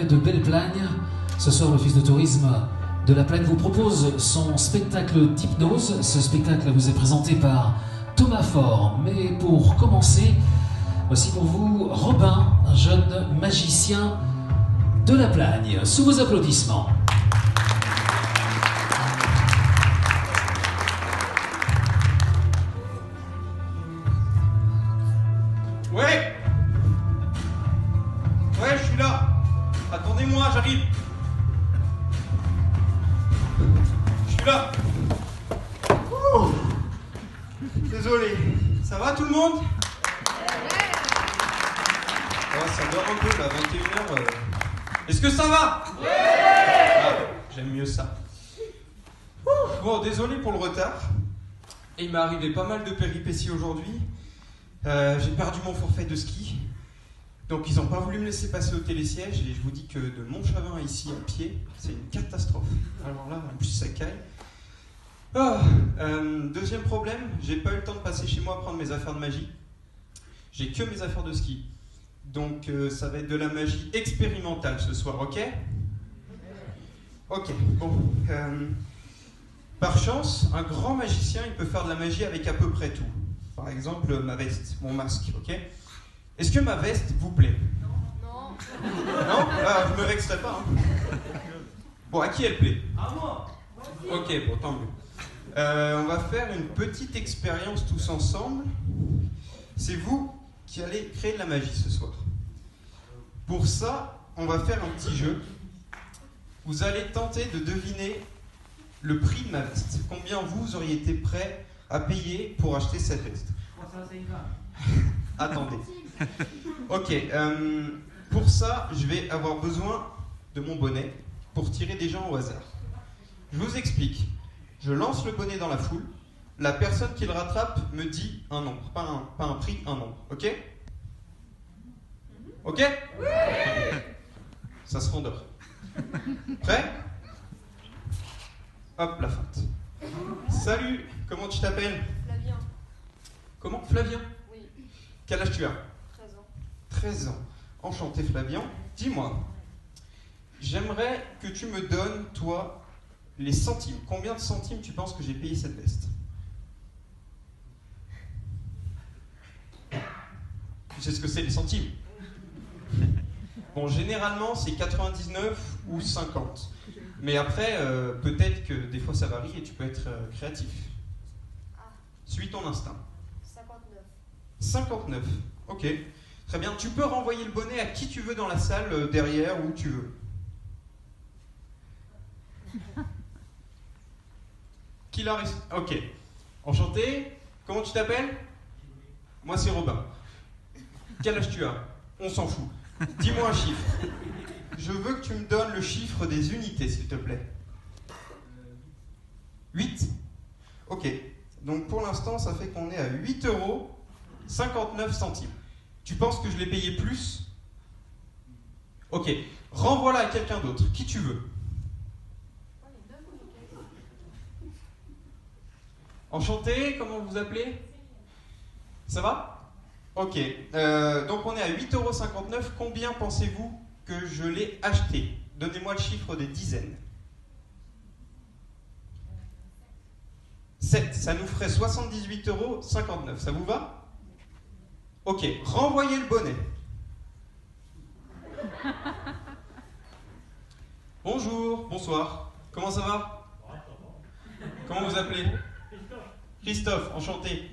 de Belle-Plagne. Ce soir, l'Office de tourisme de la Plagne vous propose son spectacle d'hypnose. Ce spectacle vous est présenté par Thomas Faure. Mais pour commencer, voici pour vous Robin, un jeune magicien de la Plagne. Sous vos applaudissements. Ouais, je suis là. Attendez-moi, j'arrive. Je suis là. Ouh. Désolé. Ça va tout le monde? Oh, ça dort un peu là, 21h. Est-ce que ça va? Ah, j'aime mieux ça. Bon, désolé pour le retard. Et il m'est arrivé pas mal de péripéties aujourd'hui. J'ai perdu mon forfait de ski. Donc ils n'ont pas voulu me laisser passer au télésiège et je vous dis que de Montchavin à ici à pied, c'est une catastrophe. Alors là, en plus ça caille. Deuxième problème, j'ai pas eu le temps de passer chez moi prendre mes affaires de magie. J'ai que mes affaires de ski. Donc ça va être de la magie expérimentale ce soir, ok? Ok, bon. Par chance, un grand magicien, il peut faire de la magie avec à peu près tout. Par exemple, ma veste, mon masque, ok? Est-ce que ma veste vous plaît? Non. Non? Ah, je me vexerai pas. Hein. Bon, à qui elle plaît? À moi. Ok, bon, tant mieux. On va faire une petite expérience tous ensemble. C'est vous qui allez créer de la magie ce soir. Pour ça, on va faire un petit jeu. Vous allez tenter de deviner le prix de ma veste. Combien vous auriez été prêt à payer pour acheter cette veste? 350. Attendez. Ok, pour ça, je vais avoir besoin de mon bonnet pour tirer des gens au hasard. Je vous explique. Je lance le bonnet dans la foule. La personne qui le rattrape me dit un nombre. Pas un prix, un nombre. Ok? Ok? Oui! Ça se rendort. Prêt? Hop, la feinte. Salut, comment tu t'appelles? Flavien. Comment? Flavien? Oui. Quel âge tu as? 13 ans. 13 ans. Enchanté Flavien. Dis-moi, j'aimerais que tu me donnes, toi, les centimes. Combien de centimes tu penses que j'ai payé cette veste? Tu sais ce que c'est les centimes? Bon, généralement, c'est 99 ou 50. Mais après, peut-être que des fois ça varie et tu peux être créatif. Suis ton instinct. 59. 59, ok. Très bien. Tu peux renvoyer le bonnet à qui tu veux dans la salle, derrière, où tu veux. Qui l'a réussi? Ok. Enchanté. Comment tu t'appelles? Moi, c'est Robin. Quel âge tu as? On s'en fout. Dis-moi un chiffre. Je veux que tu me donnes le chiffre des unités, s'il te plaît. 8? Ok. Donc pour l'instant, ça fait qu'on est à 8,59 €. Tu penses que je l'ai payé plus? Ok. Renvoie-la à quelqu'un d'autre. Qui tu veux? Enchanté, comment vous vous appelez? Ça va? Ok. Donc on est à 8,59 €. Combien pensez-vous que je l'ai acheté? Donnez-moi le chiffre des dizaines. 7, ça nous ferait 78,59 €. Ça vous va? Ok, renvoyez le bonnet. Bonjour, bonsoir. Comment ça va? Comment vous appelez? Christophe, enchanté.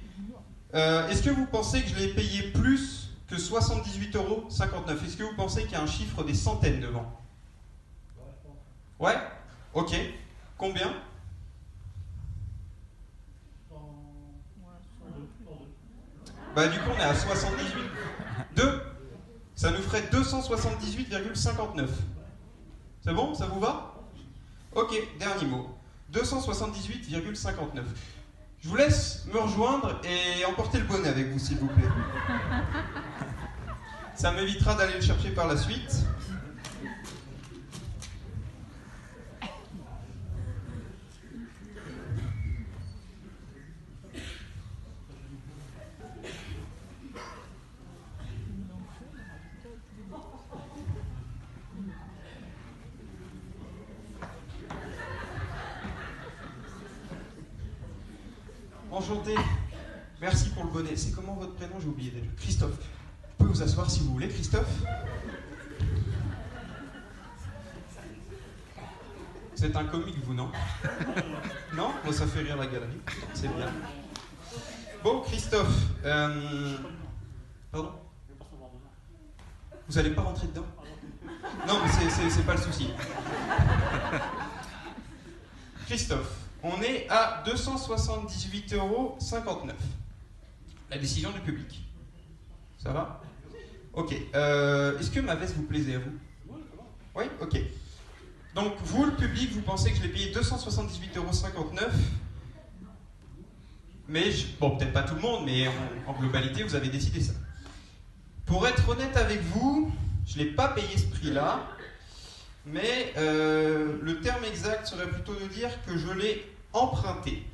Est-ce que vous pensez que je l'ai payé plus que 78,59 €? Est-ce que vous pensez qu'il y a un chiffre des centaines devant? Ouais? Ok. Combien? Bah du coup on est à 78. 2. Ça nous ferait 278,59. C'est bon? Ça vous va? Ok, dernier mot. 278,59. Je vous laisse me rejoindre et emporter le bonnet avec vous, s'il vous plaît. Ça m'évitera d'aller le chercher par la suite. enchanté. Merci pour le bonnet. C'est comment votre prénom? J'ai oublié déjà. Christophe. Vous pouvez vous asseoir si vous voulez, Christophe. Vous êtes un comique, vous, non? Non? Moi, ça fait rire la galerie. C'est bien. Bon, Christophe. Pardon? Vous n'allez pas rentrer dedans? Non, mais c'est pas le souci. Christophe, on est à 278,59 €. La décision du public. Ça va? Ok. Est-ce que ma veste vous plaisait à vous? Oui, ok. Donc, vous, le public, vous pensez que je l'ai payé 278,59 €. Mais, bon, peut-être pas tout le monde, mais en globalité, vous avez décidé ça. Pour être honnête avec vous, je n'ai pas payé ce prix-là, mais le terme exact serait plutôt de dire que je l'ai emprunté.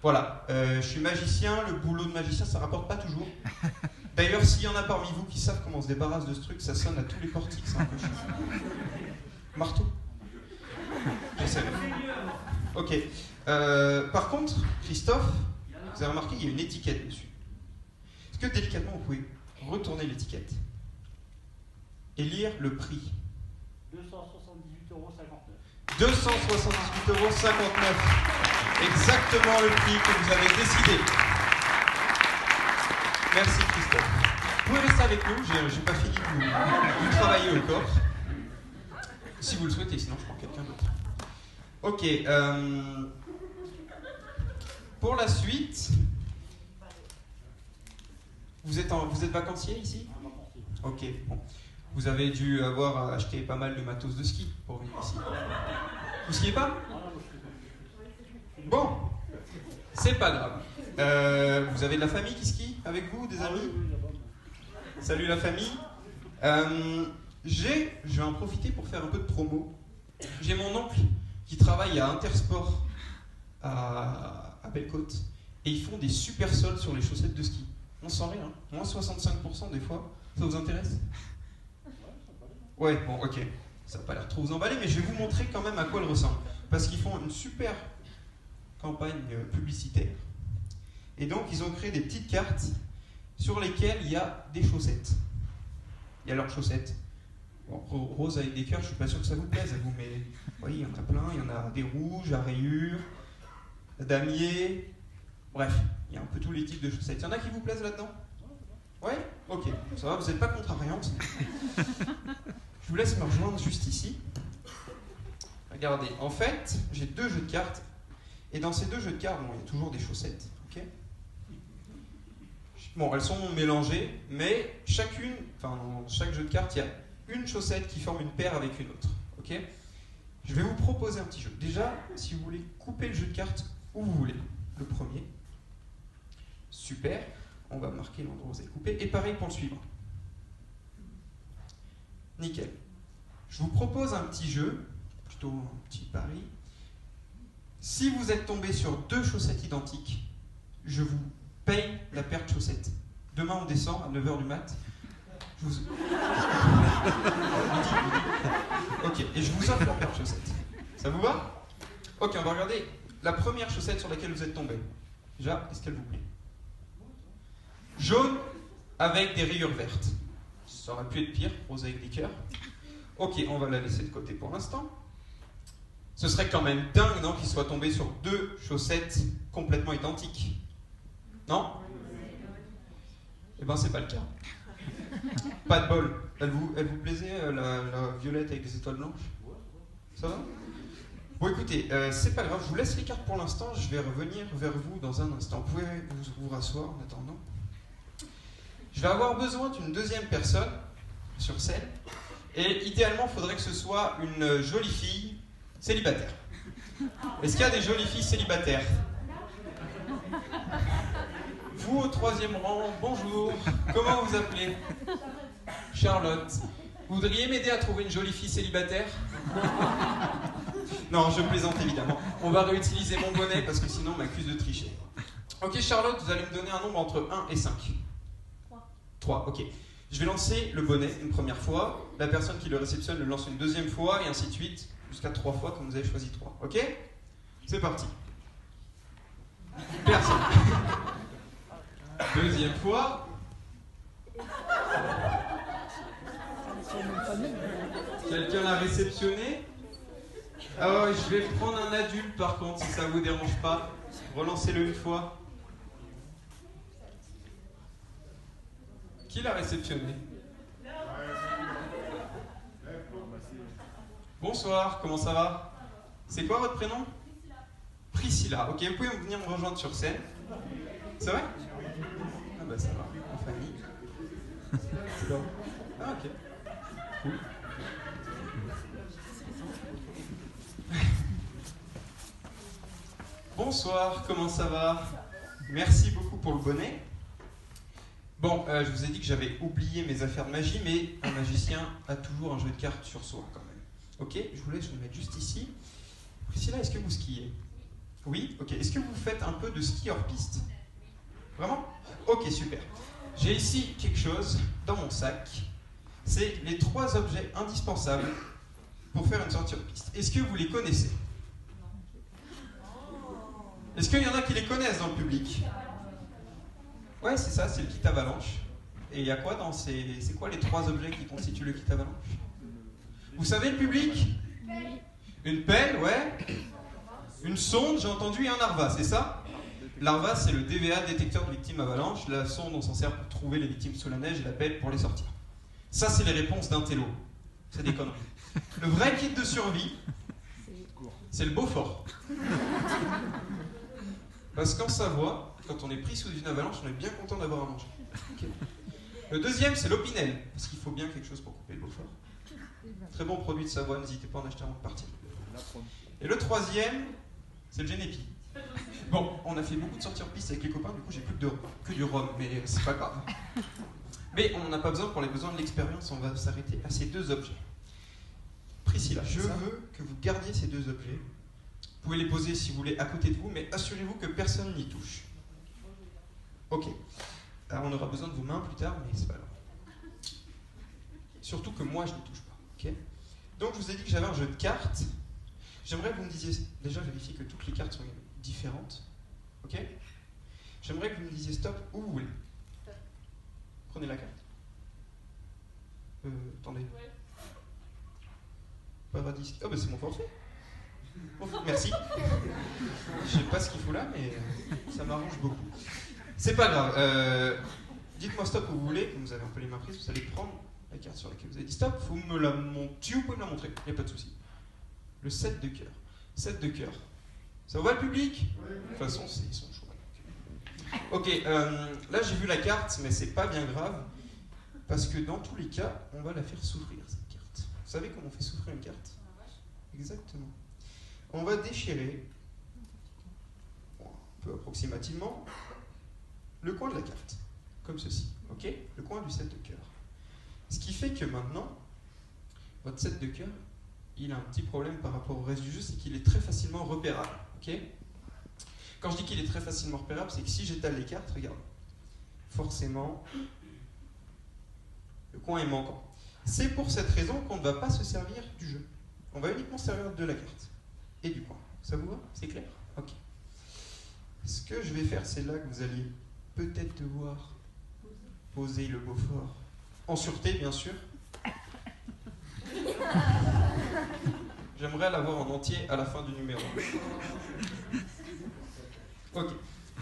Voilà, je suis magicien, le boulot de magicien, ça rapporte pas toujours. D'ailleurs, s'il y en a parmi vous qui savent comment on se débarrasse de ce truc, ça sonne à tous les portiques, c'est un peu chiant. Marteau? J'essaie. Ok. Par contre, Christophe, vous avez remarqué, il y a une étiquette dessus. Est-ce que délicatement, vous pouvez retourner l'étiquette et lire le prix? 278,59 €. 278,59 €. Exactement le prix que vous avez décidé. Merci Christophe. Vous pouvez rester avec nous, j'ai pas fini de vous travailler au corps. Si vous le souhaitez, sinon je prends quelqu'un d'autre. Ok. Pour la suite, vous êtes vacancier ici? Ok, bon. Vous avez dû avoir acheté pas mal de matos de ski pour venir ici. Vous skiez pas? Bon, c'est pas grave. Vous avez de la famille qui skie avec vous, des amis? Salut la famille. Je vais en profiter pour faire un peu de promo. J'ai mon oncle qui travaille à Intersport à Belle-Côte et ils font des super soldes sur les chaussettes de ski. On s'en rit, hein. Moins 65% des fois. Ça vous intéresse? Ouais, bon, ok. Ça n'a pas l'air trop vous emballer, mais je vais vous montrer quand même à quoi elles ressemblent. Parce qu'ils font une super campagne publicitaire. Et donc, ils ont créé des petites cartes sur lesquelles il y a des chaussettes. Il y a leurs chaussettes. Bon, rose avec des cœurs, je suis pas sûr que ça vous plaise à vous, mais oui, il y en a plein. Il y en a des rouges, à rayures, damier. Bref, il y a un peu tous les types de chaussettes. Il y en a qui vous plaisent là-dedans? Ouais? Ok, ça va, vous n'êtes pas contrariante. Je vous laisse me rejoindre juste ici. Regardez, en fait, j'ai 2 jeux de cartes. Et dans ces 2 jeux de cartes, bon, il y a toujours des chaussettes. Okay, bon, elles sont mélangées, mais dans chaque jeu de cartes, il y a une chaussette qui forme une paire avec une autre. Okay, je vais vous proposer un petit jeu. Déjà, si vous voulez couper le jeu de cartes où vous voulez, le premier. Super. On va marquer l'endroit où vous avez coupé. Et pareil pour le suivant. Nickel. Je vous propose un petit jeu, plutôt un petit pari. Si vous êtes tombé sur 2 chaussettes identiques, je vous paye la paire de chaussettes. Demain, on descend à 9h du mat. Ok, et je vous offre la paire de chaussettes. Ça vous va? Ok, on va regarder la première chaussette sur laquelle vous êtes tombé. Déjà, est-ce qu'elle vous plaît? Jaune avec des rayures vertes. Ça aurait pu être pire, rose avec des cœurs. Ok, on va la laisser de côté pour l'instant. Ce serait quand même dingue, non, qu'il soit tombé sur 2 chaussettes complètement identiques. Non? Eh ben, c'est pas le cas. Pas de bol. Elle vous plaisait, la violette avec des étoiles blanches? Ça va? Bon, écoutez, c'est pas grave, je vous laisse les cartes pour l'instant, je vais revenir vers vous dans un instant. Vous pouvez vous rasseoir en attendant. Je vais avoir besoin d'une deuxième personne sur scène, et idéalement, il faudrait que ce soit une jolie fille célibataire. Est-ce qu'il y a des jolies filles célibataires? Vous au 3e rang, bonjour, comment vous appelez? Charlotte. Vous voudriez m'aider à trouver une jolie fille célibataire? Non, je plaisante évidemment. On va réutiliser mon bonnet parce que sinon on m'accuse de tricher. Ok Charlotte, vous allez me donner un nombre entre 1 et 5. 3, ok. Je vais lancer le bonnet une première fois, la personne qui le réceptionne le lance une deuxième fois, et ainsi de suite, jusqu'à 3 fois comme vous avez choisi 3. Ok? C'est parti. 1, Personne. Deuxième fois. Quelqu'un l'a réceptionné? Ah ouais, je vais prendre un adulte par contre, si ça vous dérange pas. Relancez-le une fois. Qui l'a réceptionné? Bonsoir, comment ça va? C'est quoi votre prénom? Priscilla. Ok, vous pouvez venir me rejoindre sur scène. C'est vrai? Ah bah ça va, en famille. C'est bon. Ah ok. Cool. Bonsoir, comment ça va? Merci beaucoup pour le bonnet. Bon, je vous ai dit que j'avais oublié mes affaires de magie, mais un magicien a toujours un jeu de cartes sur soi quand même. Ok, je vous laisse, je vais le mettre juste ici. Priscilla, est-ce que vous skiez? Oui? Ok, est-ce que vous faites un peu de ski hors piste? Vraiment? Ok, super. J'ai ici quelque chose dans mon sac. C'est les 3 objets indispensables pour faire une sortie hors piste. Est-ce que vous les connaissez? Est-ce qu'il y en a qui les connaissent dans le public? Ouais, c'est ça, c'est le kit avalanche. Et il y a quoi dans ces... C'est quoi les 3 objets qui constituent le kit avalanche? Vous savez, le public? Une pelle, ouais. Une sonde, j'ai entendu, et un larva, c'est ça? Larva, c'est le DVA, détecteur de victimes avalanche. La sonde, on s'en sert pour trouver les victimes sous la neige, et la pelle pour les sortir. Ça, c'est les réponses d'un télo. C'est des conneries. Le vrai kit de survie, c'est le Beaufort. Parce qu'en Savoie, quand on est pris sous une avalanche, on est bien content d'avoir à manger. Okay. Le deuxième, c'est l'Opinel, parce qu'il faut bien quelque chose pour couper le Beaufort. Très bon produit de Savoie, n'hésitez pas à en acheter avant de partir. Et le troisième, c'est le Génépi. Bon, on a fait beaucoup de sorties en piste avec les copains, du coup j'ai plus que du rhum, mais c'est pas grave. Mais on n'en a pas besoin pour les besoins de l'expérience, on va s'arrêter à ces 2 objets. Priscilla, je veux que vous gardiez ces 2 objets. Vous pouvez les poser si vous voulez à côté de vous, mais assurez-vous que personne n'y touche. Ok. Alors on aura besoin de vos mains plus tard, mais c'est pas grave. Surtout que moi je n'y touche pas. Ok. Donc je vous ai dit que j'avais un jeu de cartes. J'aimerais que vous me disiez, déjà vérifier que toutes les cartes sont différentes. Ok. J'aimerais que vous me disiez stop où vous voulez. Prenez la carte. Attendez. Paradis. Oh bah c'est mon forfait. Merci. Je sais pas ce qu'il faut là, mais ça m'arrange beaucoup. C'est pas grave. Dites-moi stop où vous voulez, comme vous avez un peu les mains prises, vous allez prendre la carte sur laquelle vous avez dit stop. Vous me la montrez, vous pouvez me la montrer, il n'y a pas de souci. Le 7 de cœur. 7 de cœur. Ça vous va le public? Oui. De toute façon, ils sont chauds. Ok, là j'ai vu la carte, mais c'est pas bien grave, parce que dans tous les cas, on va la faire souffrir cette carte. Vous savez comment on fait souffrir une carte? Exactement. On va déchirer, un peu approximativement, le coin de la carte, comme ceci, ok? Le coin du 7 de cœur. Ce qui fait que maintenant, votre 7 de cœur, il a un petit problème par rapport au reste du jeu, c'est qu'il est très facilement repérable, ok? Quand je dis qu'il est très facilement repérable, c'est que si j'étale les cartes, regarde, forcément, le coin est manquant. C'est pour cette raison qu'on ne va pas se servir du jeu. On va uniquement se servir de la carte et du coin. Ça vous va? C'est clair? Ok. Ce que je vais faire, c'est là que vous alliez peut-être devoir poser le Beaufort. En sûreté, bien sûr. J'aimerais l'avoir en entier à la fin du numéro. Ok.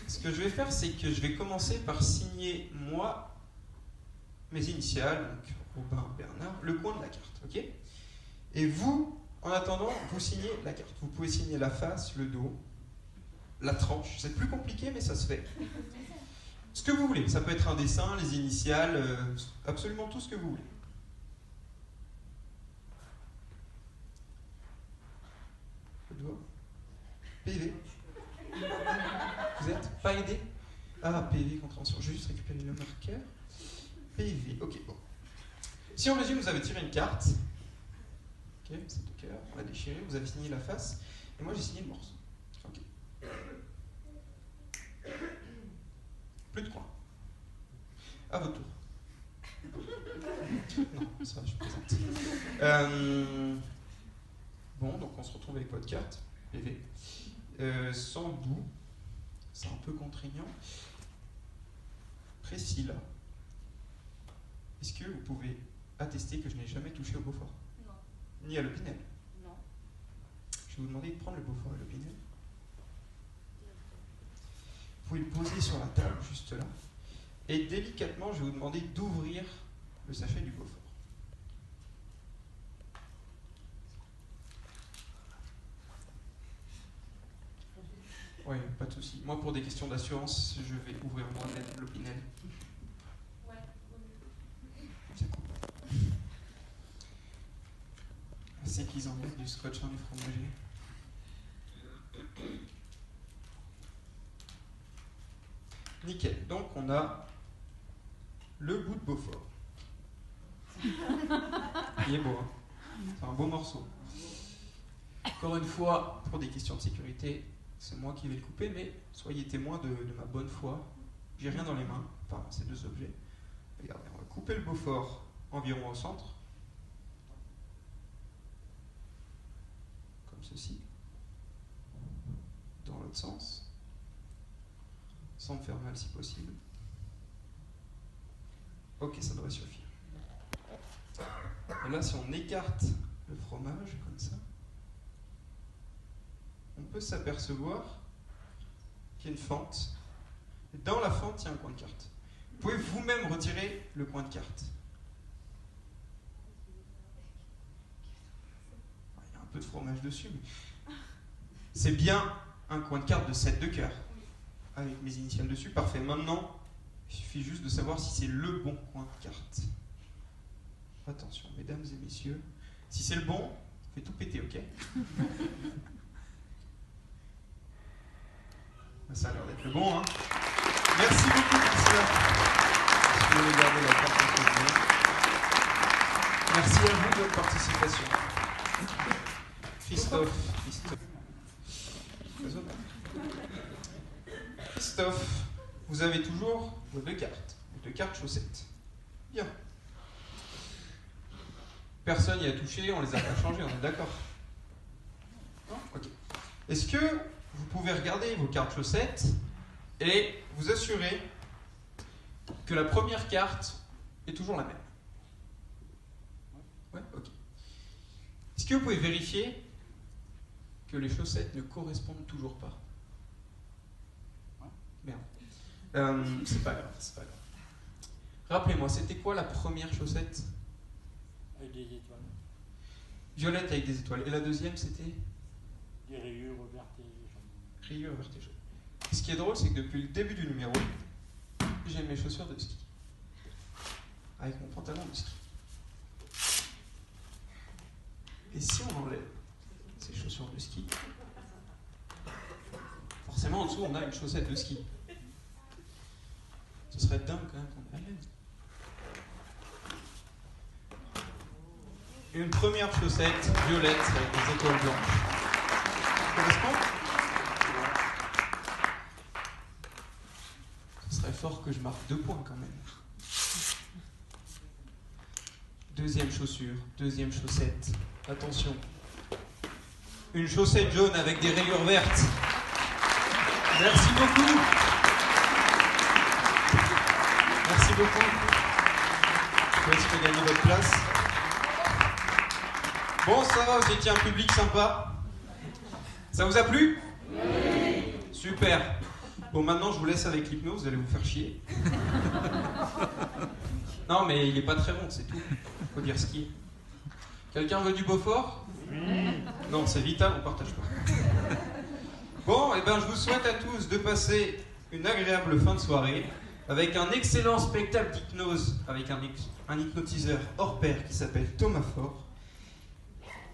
Ce que je vais faire, c'est que je vais commencer par signer, moi, mes initiales, donc Robin, Bernard, le coin de la carte, ok? Et vous, en attendant, vous signez la carte. Vous pouvez signer la face, le dos, la tranche. C'est plus compliqué, mais ça se fait. Ce que vous voulez. Ça peut être un dessin, les initiales, absolument tout ce que vous voulez. Le doigt. PV. Vous êtes pas aidé? Ah, PV, contravention. Je vais juste récupérer le marqueur. PV, ok, bon. Si on résume, vous avez tiré une carte. Ok, c'est de cœur, on l'a déchiré, vous avez signé la face, et moi j'ai signé le morceau. Ok. Plus de coin. À votre tour. Non, ça va, je plaisante. Bon, donc on se retrouve avec votre carte, PV. Sans bout, c'est un peu contraignant. Priscilla, est-ce que vous pouvez attester que je n'ai jamais touché au Beaufort? Non. Ni à l'Opinel? Non. Je vais vous demander de prendre le Beaufort et l'Opinel. Vous pouvez le poser sur la table, juste là. Et délicatement, je vais vous demander d'ouvrir le sachet du Beaufort. Oui, pas de souci. Moi, pour des questions d'assurance, je vais ouvrir moi-même l'Opinel. Ouais. C'est cool. C'est qu'ils en mettent du scotch en du fromager. Nickel. Donc, on a le bout de Beaufort. Il est beau, hein? C'est un beau morceau. Encore une fois, pour des questions de sécurité, c'est moi qui vais le couper, mais soyez témoins de ma bonne foi. J'ai rien dans les mains, enfin ces deux objets. Regardez, on va couper le Beaufort environ au centre. Comme ceci. Dans l'autre sens. Sans me faire mal si possible. Ok, ça devrait suffire. Et là, si on écarte le fromage comme ça, on peut s'apercevoir qu'il y a une fente. Et dans la fente, il y a un coin de carte. Vous pouvez vous-même retirer le coin de carte. Il y a un peu de fromage dessus, mais c'est bien un coin de carte de 7 de cœur. Avec mes initiales dessus, parfait. Maintenant, il suffit juste de savoir si c'est le bon coin de carte. Attention, mesdames et messieurs. Si c'est le bon, fais tout péter, ok? Ça a l'air d'être le bon, hein? Merci beaucoup, Priscilla. Si vous voulez garder la carte en souvenir. Merci à vous de votre participation. Christophe, vous avez toujours vos deux cartes chaussettes. Bien. Personne n'y a touché, on les a pas changées, on est d'accord? Non? Ok. Est-ce que vous pouvez regarder vos cartes chaussettes et vous assurer que la première carte est toujours la même? Ouais, ok. Est-ce que vous pouvez vérifier que les chaussettes ne correspondent toujours pas? Merde. C'est pas grave, c'est pas grave. Rappelez-moi, c'était quoi la première chaussette? Avec des étoiles. Violette avec des étoiles. Et la deuxième, c'était? Des rayures vertes et jaunes. Rayures vertes et jaunes. Ce qui est drôle, c'est que depuis le début du numéro, j'ai mes chaussures de ski. Avec mon pantalon de ski. Et si on enlève ces chaussures de ski, forcément en dessous on a une chaussette de ski. Ce serait dingue quand même qu'on ait la même. Une première chaussette violette avec des étoiles blanches. Ça correspond? Ce serait fort que je marque 2 points quand même. Deuxième chaussure, deuxième chaussette. Attention. Une chaussette jaune avec des rayures vertes. Merci beaucoup. Merci beaucoup. Je vous laisse gagner votre place. Bon, ça va, vous étiez un public sympa. Ça vous a plu? Oui. Super. Bon, maintenant, je vous laisse avec l'hypnose, vous allez vous faire chier. Non, mais il est pas très bon, c'est tout. Faut dire ce qui est. Quelqu'un veut du Beaufort? Oui. Non, c'est vital, on partage pas. Bon, et ben, je vous souhaite à tous de passer une agréable fin de soirée avec un excellent spectacle d'hypnose avec un hypnotiseur hors pair qui s'appelle Thomas Fort.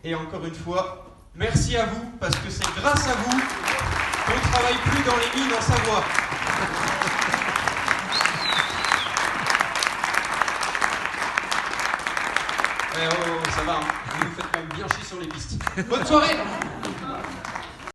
Et encore une fois, merci à vous, parce que c'est grâce à vous qu'on ne travaille plus dans les mines en Savoie. Eh oh, ça va, hein. Vous nous faites quand même bien chier sur les pistes. Bonne soirée!